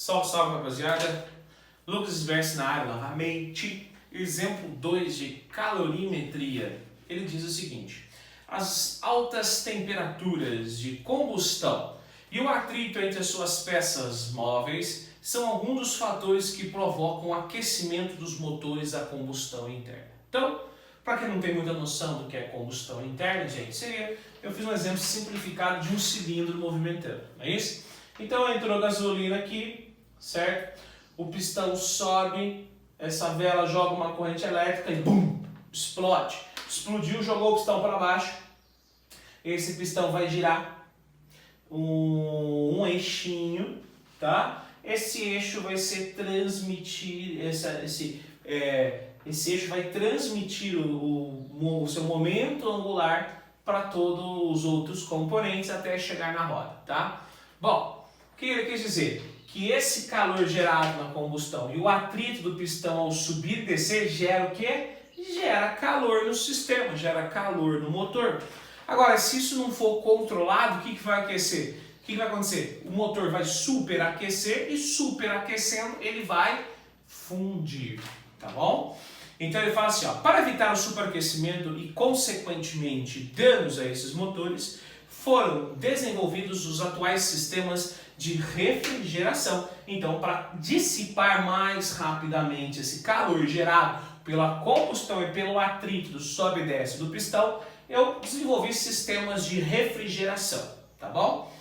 Salve, salve, rapaziada. Lucas Sverse na área novamente. Exemplo 2 de calorimetria. Ele diz o seguinte: as altas temperaturas de combustão e o atrito entre as suas peças móveis são alguns dos fatores que provocam o aquecimento dos motores a combustão interna. Então, para quem não tem muita noção do que é combustão interna, gente, eu fiz um exemplo simplificado de um cilindro movimentando, não é isso? Então entrou gasolina aqui, certo? O pistão sobe, essa vela joga uma corrente elétrica e bum, explode. Explodiu, jogou o pistão para baixo. Esse pistão vai girar um eixinho, tá? Esse eixo vai ser esse eixo vai transmitir o seu momento angular para todos os outros componentes até chegar na roda, tá? Bom, o que ele quis dizer? Que esse calor gerado na combustão e o atrito do pistão ao subir e descer gera o quê? Gera calor no sistema, gera calor no motor. Agora, se isso não for controlado, o que vai aquecer? O que vai acontecer? O motor vai superaquecer e superaquecendo ele vai fundir, tá bom? Então ele fala assim, ó, para evitar o superaquecimento e consequentemente danos a esses motores, foram desenvolvidos os atuais sistemas de refrigeração. Então, para dissipar mais rapidamente esse calor gerado pela combustão e pelo atrito do sobe e desce do pistão, eu desenvolvi sistemas de refrigeração, tá bom?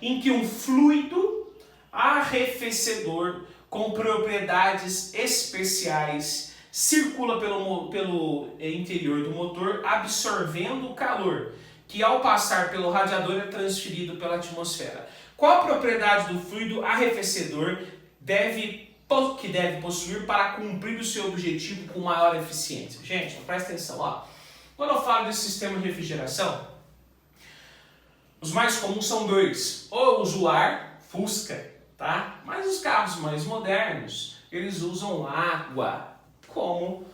Em que um fluido arrefecedor com propriedades especiais circula pelo interior do motor, absorvendo o calor, que ao passar pelo radiador é transferido pela atmosfera. Qual a propriedade do fluido arrefecedor que deve possuir para cumprir o seu objetivo com maior eficiência? Gente, presta atenção, ó. Quando eu falo desse sistema de refrigeração, os mais comuns são dois. Ou eu uso o ar, Fusca, tá? Mas os carros mais modernos, eles usam água como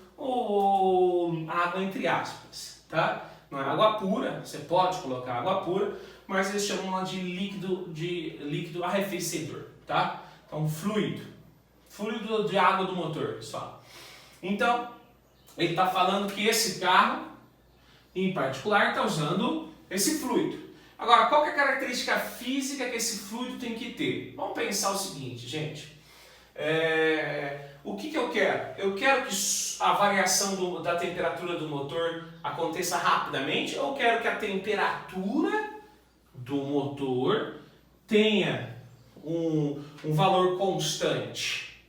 água entre aspas, tá? Não é água pura, você pode colocar água pura, mas eles chamam de líquido arrefecedor, tá? Então fluido de água do motor, pessoal. Então, ele está falando que esse carro, em particular, está usando esse fluido. Agora, qual que é a característica física que esse fluido tem que ter? Vamos pensar o seguinte, gente. O que eu quero? Eu quero que a variação da temperatura do motor aconteça rapidamente, ou eu quero que a temperatura do motor tenha um valor constante?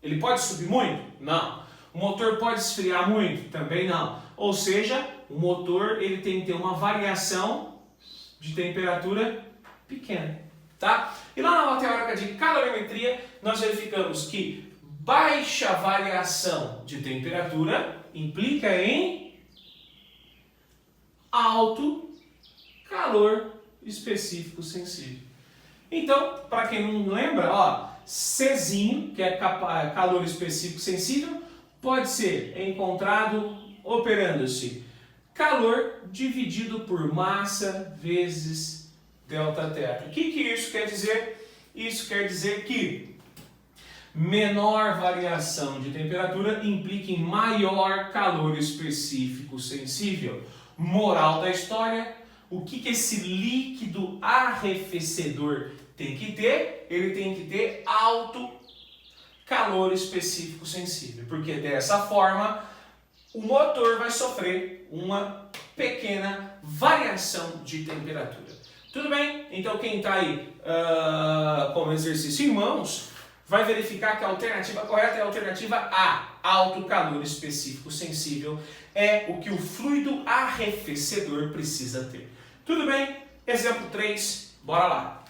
Ele pode subir muito? Não. O motor pode esfriar muito? Também não. Ou seja, o motor ele tem que ter uma variação de temperatura pequena, tá? E lá na aula teórica de calorimetria, nós verificamos que baixa variação de temperatura implica em alto calor específico sensível. Então, para quem não lembra, ó, Czinho, que é calor específico sensível, pode ser encontrado operando-se calor dividido por massa vezes ΔT. O que isso quer dizer? Isso quer dizer que menor variação de temperatura implica em maior calor específico sensível. Moral da história, o que esse líquido arrefecedor tem que ter? Ele tem que ter alto calor específico sensível, porque dessa forma o motor vai sofrer uma pequena variação de temperatura. Tudo bem? Então quem está aí com exercício em mãos vai verificar que a alternativa correta é a alternativa A. Alto calor específico sensível é o que o fluido arrefecedor precisa ter. Tudo bem? Exemplo 3, bora lá.